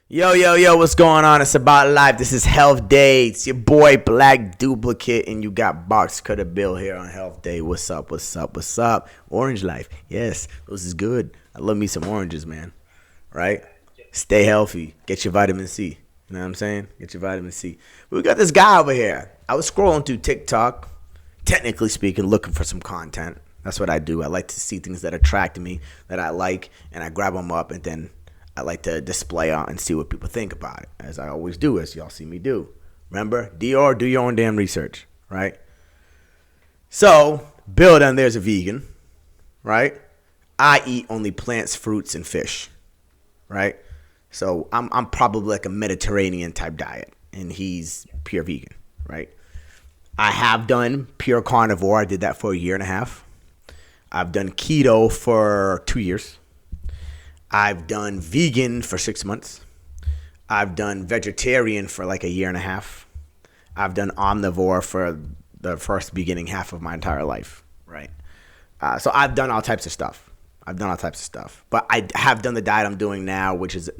Yo, what's going on? It's About Life. This is Health Day. It's your boy Black Duplicate, and you got BoxCutter BiLL here on Health Day. What's up? Orange Life. Yes, this is good. I love me some oranges, man. Right? Stay healthy. Get your vitamin C. You know what I'm saying? Get your vitamin C. We got this guy over here. I was scrolling through TikTok, technically speaking, looking for some content. That's what I do. I like to see things that attract me, that I like, and I grab them up, and then I like to display out and see what people think about it, as I always do, as y'all see me do. Remember, do your own damn research, right? So, BiLL down there is a vegan, right? I eat only plants, fruits, and fish, right? So I'm probably like a Mediterranean type diet, and he's pure vegan, right? I have done pure carnivore. I did that for 1.5 years. I've done keto for 2 years. I've done vegan for 6 months. I've done vegetarian for like 1.5 years. I've done omnivore for the first beginning half of my entire life, right? So I've done all types of stuff. But I have done the diet I'm doing now, which is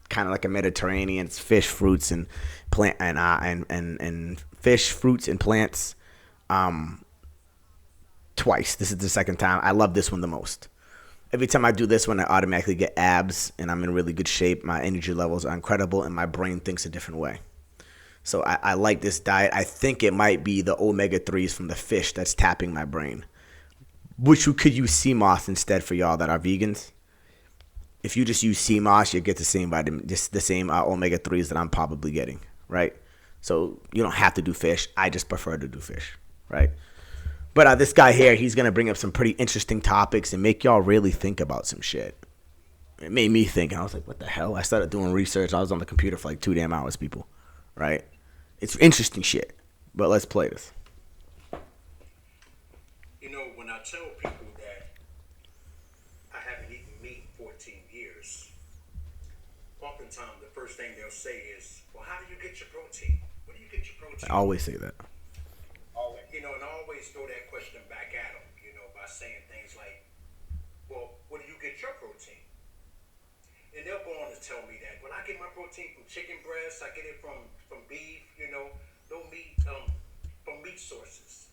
kind of like a Mediterranean. It's fish, fruits, and plant and fish, fruits, and plants. Twice. This is the second time. I love this one the most. Every time I do this one, I automatically get abs, and I'm in really good shape. My energy levels are incredible, and my brain thinks a different way. So I like this diet. I think it might be the omega-3s from the fish that's tapping my brain. Which you could use sea moss instead for y'all that are vegans. If you just use sea moss, you get the same vitamin, just the same omega-3s that I'm probably getting, right? So you don't have to do fish. I just prefer to do fish, right? But this guy here, he's going to bring up some pretty interesting topics and make y'all really think about some shit. It made me think, and I was like, what the hell? I started doing research. I was on the computer for like 2 damn hours, people. Right? It's interesting shit. But let's play this. You know, when I tell people that I haven't eaten meat in 14 years, oftentimes the first thing they'll say is, well, how do you get your protein? Where do you get your protein? I always say that. You know, and I always throw that question back at them, you know, by saying things like, well, where do you get your protein? And they'll go on to tell me that, well, I get my protein from chicken breasts, I get it from beef, you know, no meat, from meat sources.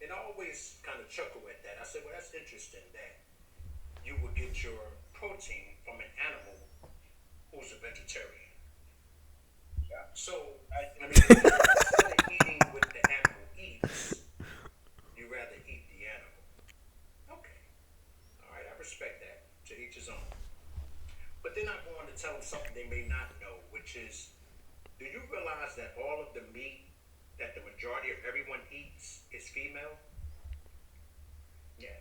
And I always kind of chuckle at that. I said, well, that's interesting that you would get your protein from an animal who's a vegetarian. Yeah. So, I mean, instead of eating what the animal eats, you rather eat the animal. Okay. All right, I respect that. To each his own. But then I go on to tell them something they may not know, which is, do you realize that all of the meat that the majority of everyone eats is female? Yeah,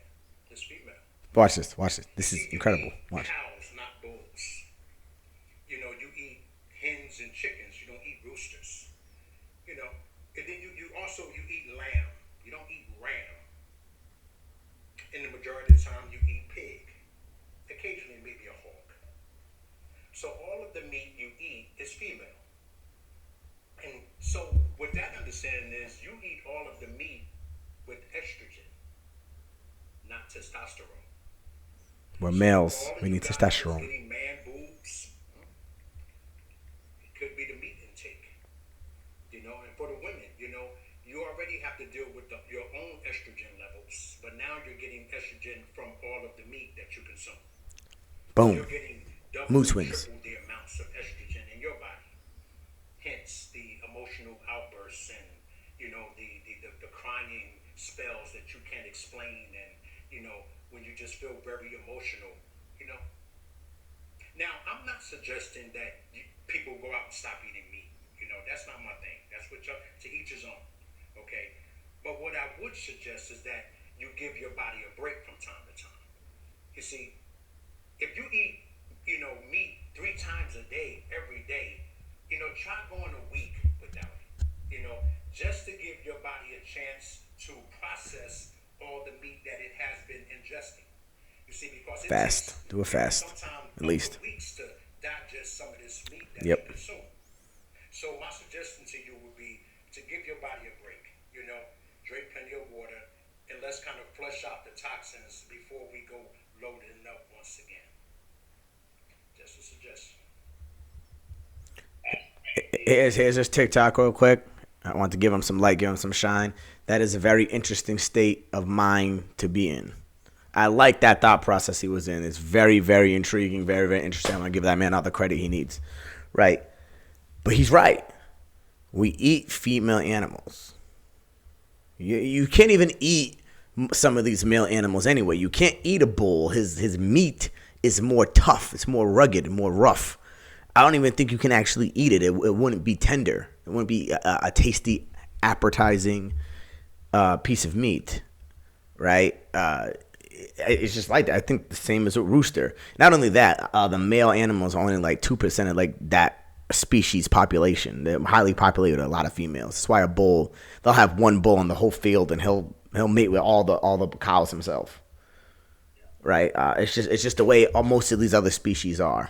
it's female. Watch this. This is incredible. Watch. Cows, not bulls. You know, you eat hens and chickens. You don't eat roosters. You know, and then you also eat lamb. You don't eat ram. And the majority of the time you eat pig. Occasionally maybe a hog. So all of the meat you eat is female. And so what that understanding is, you eat all of the meat with estrogen, not testosterone. We're males. So We need testosterone. getting man boobs. It could be the meat intake. You know, and for the women, you know, you already have to deal with your own estrogen levels, but now you're getting estrogen from all of the meat that you consume. Boom. You're getting double Mood and swings. triple the amounts of estrogen in your body. Hence the emotional outbursts and, you know, the crying spells that you can't explain, and, you know, when you just feel very emotional, you know. Now, I'm not suggesting that people go out and stop eating meat. You know, that's not my thing. That's what to each his own, okay? But what I would suggest is that you give your body a break from time to time. You see, if you eat, you know, meat 3 times a day, every day, you know, try going a week without it, you know, just to give your body a chance to process all the meat that it has been ingesting. You see, because it Fast. takes, Do a fast. sometimes At least. weeks to digest some of this meat that Yep. you consume. So my suggestion to you would be to give your body a break. You know, drink plenty of water, and let's kind of flush out the toxins before we go loading up once again. Just a just Here's this TikTok real quick. I want to give him some light, give him some shine. That is a very interesting state of mind to be in. I like that thought process he was in. It's very, very intriguing, very, very interesting. I'm going to give that man all the credit he needs. Right? But he's right. We eat female animals. You can't even eat some of these male animals anyway. You can't eat a bull. His meat is more tough. It's more rugged, more rough. I don't even think you can actually eat it. It wouldn't be tender. It wouldn't be a tasty, appetizing piece of meat, right? It's just like that. I think the same as a rooster. Not only that, the male animals are only like 2% of like that species population. They're highly populated with a lot of females. That's why a bull, they'll have one bull on the whole field, and he'll mate with all the cows himself, right? It's just the way most of these other species are.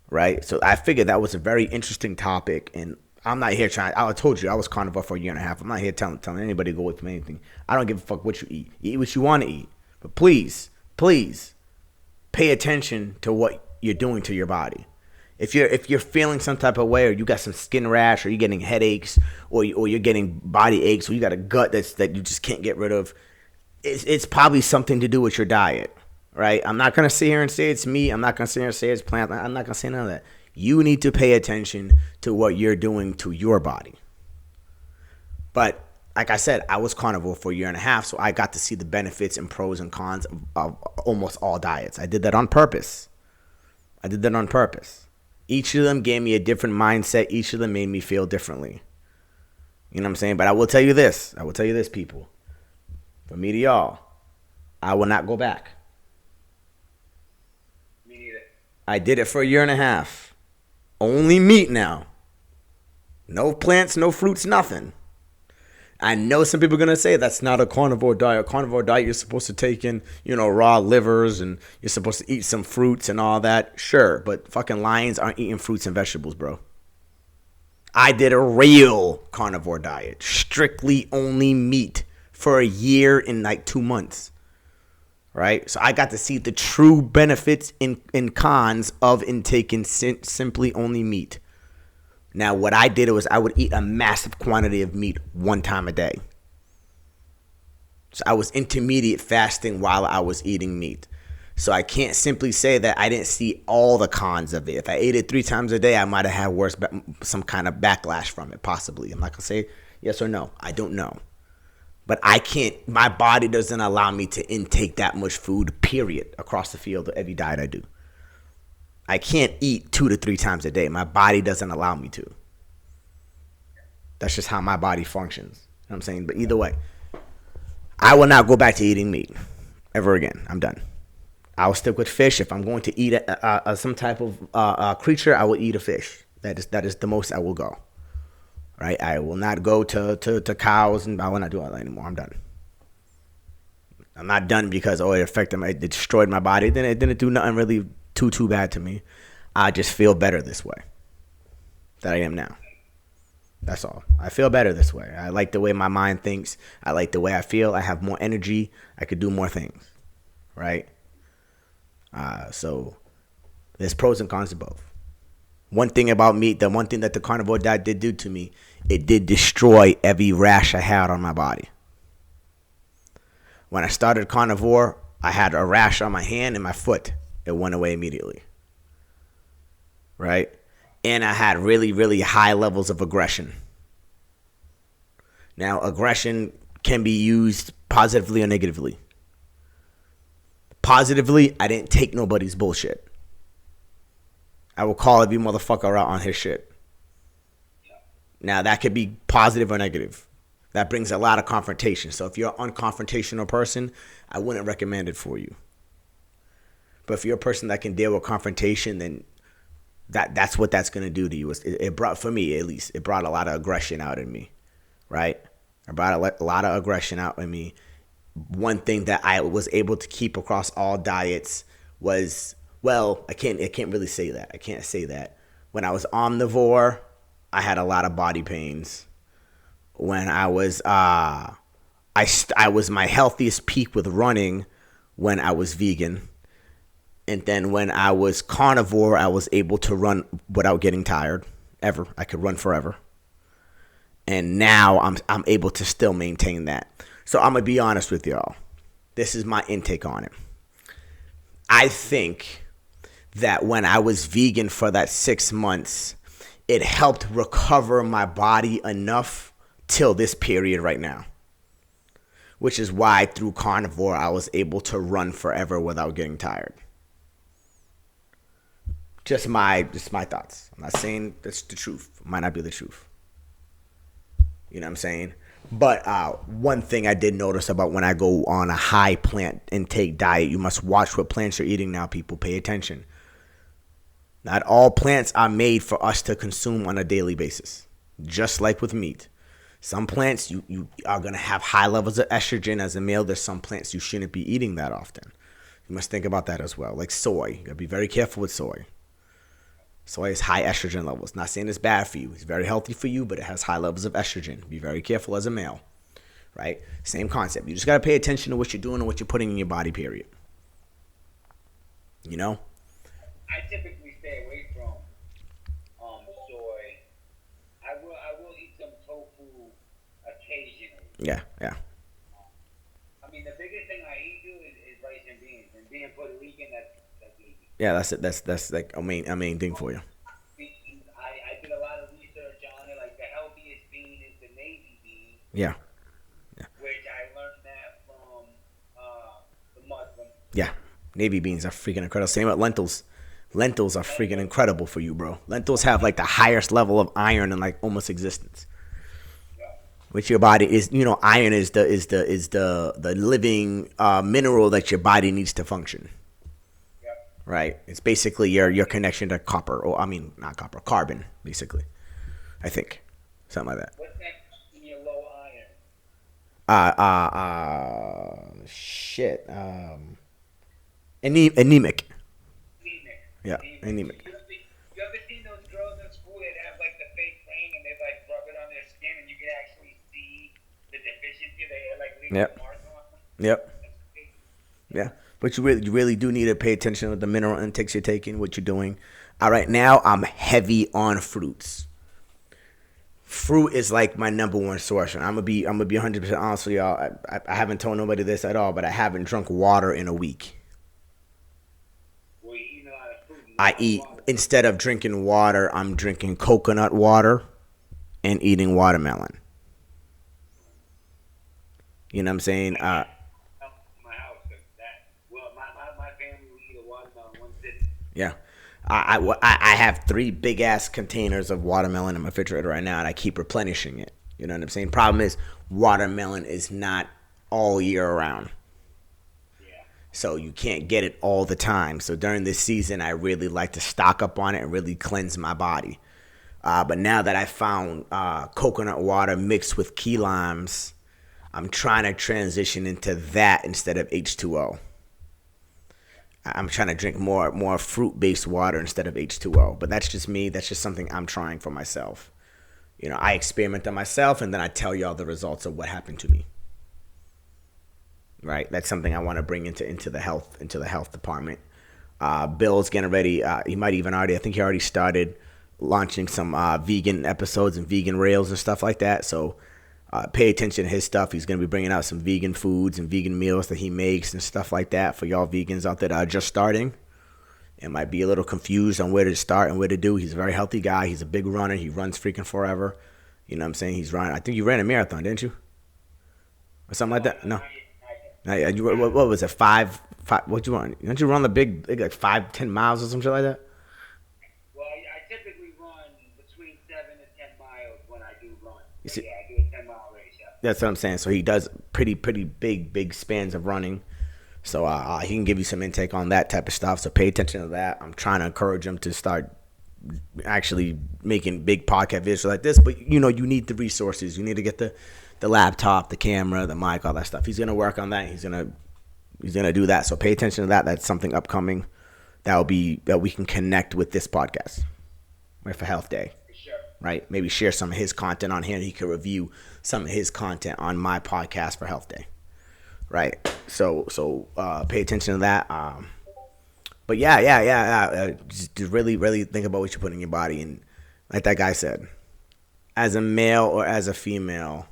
Right, so I figured that was a very interesting topic, and I'm not here trying. I told you I was carnivore for a year and a half. I'm not here telling anybody to go with me anything. I don't give a fuck what you eat. You eat what you want to eat, but please, pay attention to what you're doing to your body. If you're feeling some type of way, or you got some skin rash, or you're getting headaches, or you're getting body aches, or you got a gut that you just can't get rid of, it's probably something to do with your diet. Right? I'm not going to sit here and say it's meat. I'm not going to sit here and say it's plant. I'm not going to say none of that. You need to pay attention to what you're doing to your body. But like I said, I was carnivore for a year and a half, so I got to see the benefits and pros and cons of almost all diets. I did that on purpose. Each of them gave me a different mindset. Each of them made me feel differently. You know what I'm saying? But I will tell you this. People. From me to y'all, I will not go back. I did it for a year and a half. Only meat now. No plants, no fruits, nothing. I know some people are going to say that's not a carnivore diet. A carnivore diet, you're supposed to take in, raw livers, and you're supposed to eat some fruits and all that. Sure, but fucking lions aren't eating fruits and vegetables, bro. I did a real carnivore diet. Strictly only meat for a year and like 2 months. Right? So I got to see the true benefits and cons of intaking simply only meat. Now, what I did was I would eat a massive quantity of meat one time a day. So I was intermediate fasting while I was eating meat. So I can't simply say that I didn't see all the cons of it. If I ate it 3 times a day, I might have had some kind of backlash from it, possibly. I'm not going to say yes or no. I don't know. But my body doesn't allow me to intake that much food, period, across the field of every diet I do. I can't eat 2 to 3 times a day. My body doesn't allow me to. That's just how my body functions. You know what I'm saying? But either way, I will not go back to eating meat ever again. I'm done. I'll stick with fish. If I'm going to eat some type of creature, I will eat a fish. That is the most I will go. Right, I will not go to cows, and I will not do all that anymore. I'm done. I'm not done because it affected it destroyed my body. Then it didn't do nothing really too bad to me. I just feel better this way that I am now. That's all. I feel better this way. I like the way my mind thinks. I like the way I feel. I have more energy. I could do more things. Right. So there's pros and cons to both. One thing about meat, the one thing that the carnivore diet did do to me, it did destroy every rash I had on my body. When I started carnivore, I had a rash on my hand and my foot. It went away immediately. Right? And I had really, really high levels of aggression. Now, aggression can be used positively or negatively. Positively, I didn't take nobody's bullshit. I will call every motherfucker out on his shit. Now, that could be positive or negative. That brings a lot of confrontation. So if you're an unconfrontational person, I wouldn't recommend it for you. But if you're a person that can deal with confrontation, then that's what that's going to do to you. It brought, for me at least, it brought a lot of aggression out in me. Right? It brought a lot of aggression out in me. One thing that I was able to keep across all diets was... Well, I can't really say that. I can't say that. When I was omnivore, I had a lot of body pains. When I was I was my healthiest peak with running when I was vegan. And then when I was carnivore, I was able to run without getting tired ever. I could run forever. And now I'm able to still maintain that. So I'm going to be honest with y'all. This is my intake on it. I think that when I was vegan for that 6 months, it helped recover my body enough till this period right now. Which is why through carnivore, I was able to run forever without getting tired. Just my thoughts. I'm not saying that's the truth. It might not be the truth. You know what I'm saying? But one thing I did notice about when I go on a high plant intake diet, you must watch what plants you're eating now, people. Pay attention. Not all plants are made for us to consume on a daily basis. Just like with meat. Some plants, you are going to have high levels of estrogen as a male. There's some plants you shouldn't be eating that often. You must think about that as well. Like soy. You got to be very careful with soy. Soy has high estrogen levels. Not saying it's bad for you. It's very healthy for you, but it has high levels of estrogen. Be very careful as a male, right? Same concept. You just got to pay attention to what you're doing and what you're putting in your body, period. You know? I typically stay away from soy. I will eat some tofu occasionally. Yeah. I mean, the biggest thing I eat is rice and beans. And being Puerto Rican, that's easy. Yeah, that's like a main thing for you. I did a lot of research on it. Like the healthiest bean is the navy bean. Yeah. Which I learned that from the Muslim. Yeah. Navy beans are freaking incredible. Same with lentils. Lentils are freaking incredible for you, bro. Lentils have like the highest level of iron in like almost existence. Which your body is, iron is the living mineral that your body needs to function. Right? It's basically your connection to copper, or not copper, carbon, basically. I think. Something like that. What's that in your low iron? Shit. Anemic. Yeah, anemic. You ever seen those girls in school that have like the fake ring and they like rub it on their skin and you can actually see the deficiency? They like leave the mark on them. Yep. Yeah. But you really do need to pay attention to the mineral intakes you're taking, what you're doing. All right, now I'm heavy on fruits. Fruit is like my number one source. And I'm gonna be 100% honest with y'all. I haven't told nobody this at all, but I haven't drunk water in a week. Well, you eat a lot of fruit. I eat, instead of drinking water, I'm drinking coconut water and eating watermelon. You know what I'm saying? Yeah. I have 3 big ass containers of watermelon in my refrigerator right now, and I keep replenishing it. You know what I'm saying? Problem is, watermelon is not all year round. Yeah. So you can't get it all the time. So during this season, I really like to stock up on it and really cleanse my body. But now that I found coconut water mixed with key limes, I'm trying to transition into that instead of H2O. I'm trying to drink more fruit-based water instead of H2O. But that's just me. That's just something I'm trying for myself. I experiment on myself, and then I tell y'all the results of what happened to me. Right? That's something I want to bring into the health department. BiLL's getting ready. He might even I think he already started launching some vegan episodes and vegan rails and stuff like that. So pay attention to his stuff. He's going to be bringing out some vegan foods and vegan meals that he makes and stuff like that for y'all vegans out there that are just starting and might be a little confused on where to start and where to do. He's a very healthy guy. He's a big runner. He runs freaking forever. You know what I'm saying? He's running. I think you ran a marathon, didn't you? Or something like that? No. What was it? Five? What you run? Don't you run the big like 5-10 miles or some shit like that? Well, I typically run between 7 and 10 miles when I do run. You see, yeah, I do a 10-mile race. Yeah. That's what I'm saying. So he does pretty big spans of running. So he can give you some intake on that type of stuff. So pay attention to that. I'm trying to encourage him to start actually making big podcast videos like this. But you need the resources. You need to get the laptop, the camera, the mic, all that stuff. He's gonna work on that. He's gonna do that. So pay attention to that. That's something upcoming that we can connect with this podcast. Right, for Health Day. Sure. Right? Maybe share some of his content on here. He could review some of his content on my podcast for Health Day. Right? So pay attention to that. But yeah. Just really, really think about what you put in your body. And like that guy said, as a male or as a female,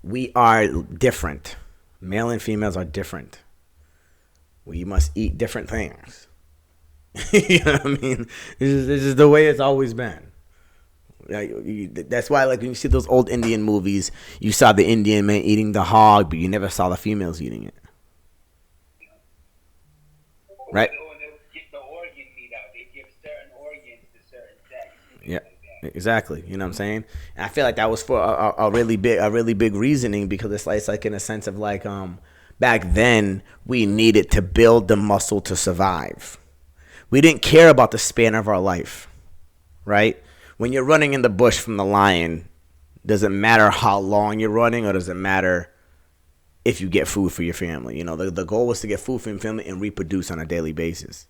we are different. Male and females are different. We must eat different things. You know what I mean? This is the way it's always been. That's why, like, when you see those old Indian movies, you saw the Indian man eating the hog, but you never saw the females eating it. Right? Or they'll get the organ meat out. They give certain organs to certain sex. Yeah, exactly. You know what I'm saying? And I feel like that was for a really big reasoning, because it's like in a sense of like back then we needed to build the muscle to survive. We didn't care about the span of our life, right? When you're running in the bush from the lion, doesn't matter how long you're running, or does it matter if you get food for your family? You know, the goal was to get food for your family and reproduce on a daily basis.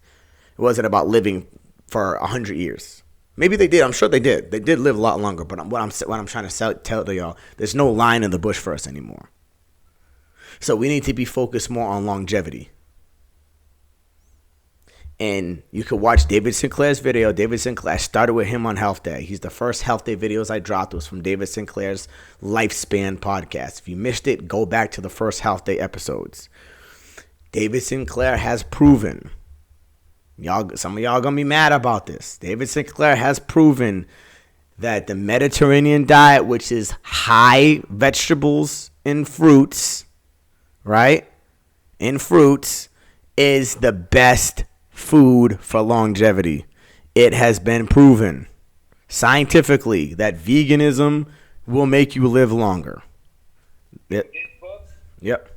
It wasn't about living for 100 years. Maybe they did. I'm sure they did. They did live a lot longer. But what I'm trying to tell y'all, there's no lion in the bush for us anymore. So we need to be focused more on longevity. And you could watch David Sinclair's video. David Sinclair, I started with him on Health Day. He's the first Health Day videos I dropped was from David Sinclair's Lifespan podcast. If you missed it, go back to the first Health Day episodes. David Sinclair has proven, some of y'all gonna be mad about this. David Sinclair has proven that the Mediterranean diet, which is high vegetables and fruits, right? In fruits, is the best food for longevity. It has been proven scientifically that veganism will make you live longer. This book, Yep.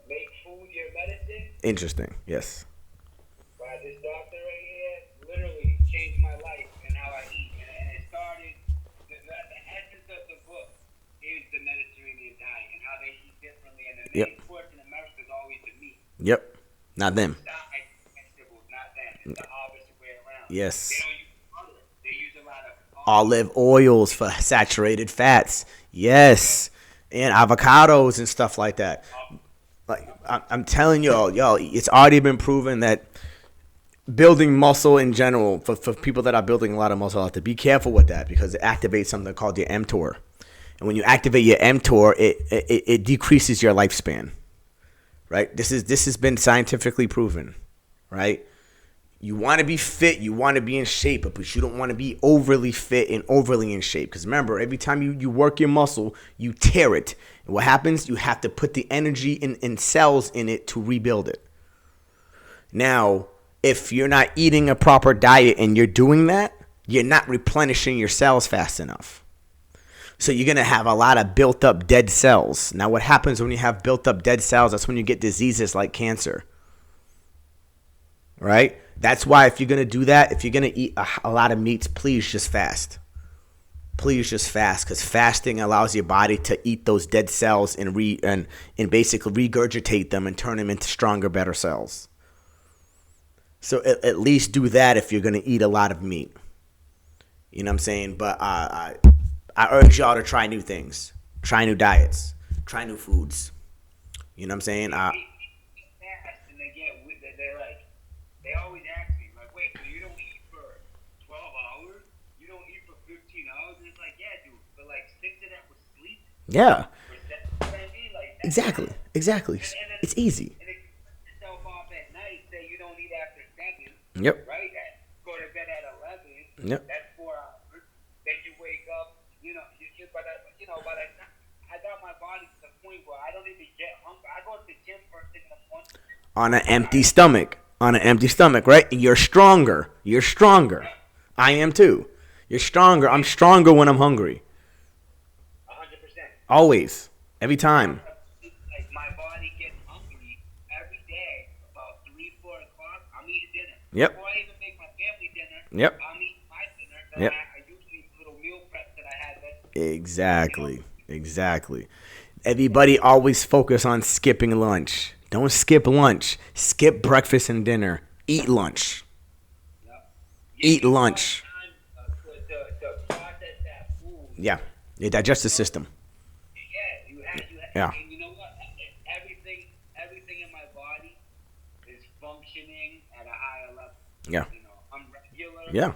Make Food Your Medicine, Interesting. Yes. by this doctor right here, literally changed my life and how I eat. And it started, the essence of the book is the Mediterranean diet and how they eat differently. And the main course in America is always the meat. Yep. Not them. Vegetables, not them. It's the opposite way around. Yes. They don't use butter. They use a lot of Olive oils for saturated fats. Yes. And avocados and stuff like that. Like I'm telling y'all, it's already been proven that building muscle in general, for people that are building a lot of muscle, have to be careful with that, because it activates something called your mTOR. And when you activate your mTOR, it decreases your lifespan. Right? This has been scientifically proven. Right? You want to be fit, you want to be in shape, but you don't want to be overly fit and overly in shape. Because remember, every time you work your muscle, you tear it. And what happens? You have to put the energy in cells in it to rebuild it. Now, if you're not eating a proper diet and you're doing that, you're not replenishing your cells fast enough. So you're going to have a lot of built up dead cells. Now, what happens when you have built up dead cells? That's when you get diseases like cancer. Right? That's why if you're going to do that, if you're going to eat a lot of meats, please just fast. Please just fast, because fasting allows your body to eat those dead cells and basically regurgitate them and turn them into stronger, better cells. So at least do that if you're going to eat a lot of meat. You know what I'm saying? But I urge y'all to try new things. Try new diets. Try new foods. You know what I'm saying? They always ask me, like, wait, so you don't eat for 12 hours? You don't eat for 15 hours? And it's like, yeah, dude, but like 6 of that was sleep. Yeah. Like, Exactly. It's easy. And it cuts yourself off at night, say you don't eat after 7. Yep. Right? Go to bed at 11. Yep. That's 4 hours. Then you wake up, but I got my body to the point where I don't even get hungry. I go to the gym first thing in the morning. On an empty stomach. Right? You're stronger. I am too. You're stronger. I'm stronger when I'm hungry. 100%. Always. Every time. Like, my body gets hungry every day about 3-4 o'clock. I'm eating dinner. Yep. Before I even make my family dinner, Yep. I'm eating my dinner. Then Yep. I usually little meal prep that I had. Exactly. Everybody always focus on skipping lunch. Don't skip lunch. Skip breakfast and dinner. Eat lunch. Eat lunch. To process that food. Yeah. Your digestive system. Yeah, you have. Yeah. And you know what? Everything in my body is functioning at a higher level. Yeah. You know, I'm regular. Yeah.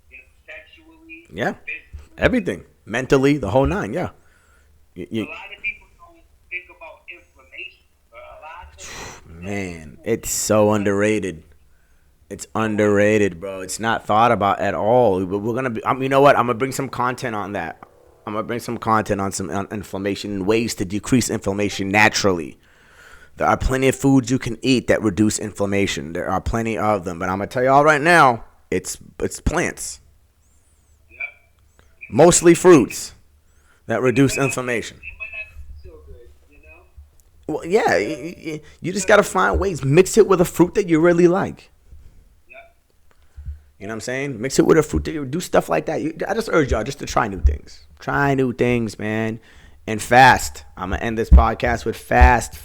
You know, sexually. Yeah. Physically. Everything. Mentally, the whole nine. Yeah. A lot of people don't think about inflammation, but a lot of people, Man, it's so underrated. It's underrated, bro. It's not thought about at all. We're gonna be. You know what? I'm gonna bring some content on that. I'm gonna bring some content on inflammation and ways to decrease inflammation naturally. There are plenty of foods you can eat that reduce inflammation. There are plenty of them, but I'm gonna tell you all right now. It's plants, yeah, mostly fruits, that reduce inflammation. it might not feel good, you know. Well, yeah, you just gotta find ways. Mix it with a fruit that you really like. Yeah, You know what I'm saying? Mix it with a fruit. Do stuff like that. I just urge y'all just to try new things. Try new things, man. And fast. I'm going to end this podcast with fast.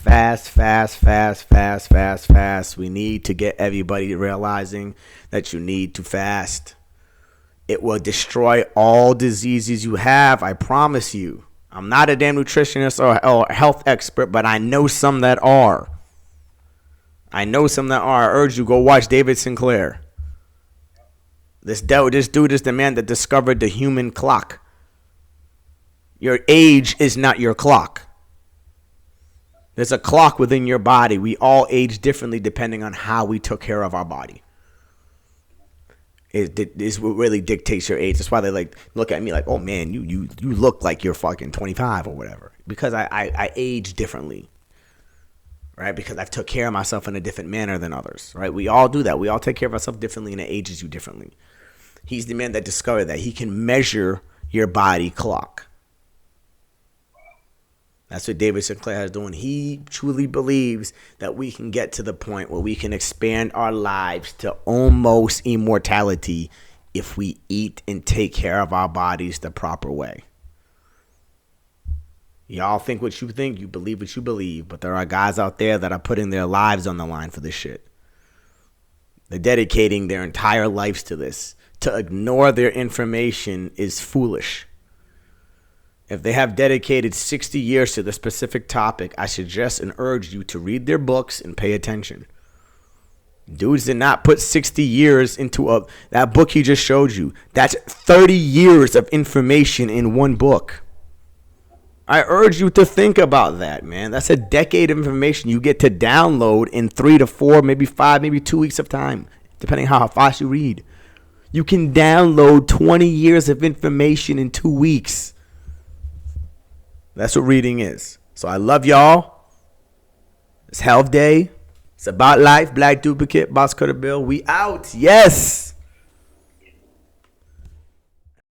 We need to get everybody realizing that you need to fast. It will destroy all diseases you have. I promise you. I'm not a damn nutritionist or health expert, but I know some that are. I urge you, go watch David Sinclair. This dude is the man that discovered the human clock. Your age is not your clock. There's a clock within your body. We all age differently depending on how we took care of our body. It is what really dictates your age. That's why they like look at me like, oh man, you look like you're fucking 25 or whatever. Because I age differently. Right? Because I've took care of myself in a different manner than others. Right? We all do that. We all take care of ourselves differently and it ages you differently. He's the man that discovered that. He can measure your body clock. That's what David Sinclair is doing. He truly believes that we can get to the point where we can expand our lives to almost immortality if we eat and take care of our bodies the proper way. Y'all think what you think, you believe what you believe, but there are guys out there that are putting their lives on the line for this shit. They're dedicating their entire lives to this. To ignore their information is foolish. If they have dedicated 60 years to the specific topic, I suggest and urge you to read their books and pay attention. Dudes did not put 60 years into that book he just showed you. That's 30 years of information in one book. I urge you to think about that, man. That's a decade of information you get to download in 3 to 4, maybe 5, maybe 2 weeks of time, depending on how fast you read. You can download 20 years of information in 2 weeks. That's what reading is. So I love y'all. It's Health Day. It's about life. Black Duplicate, BoxCutter BiLL. We out. Yes.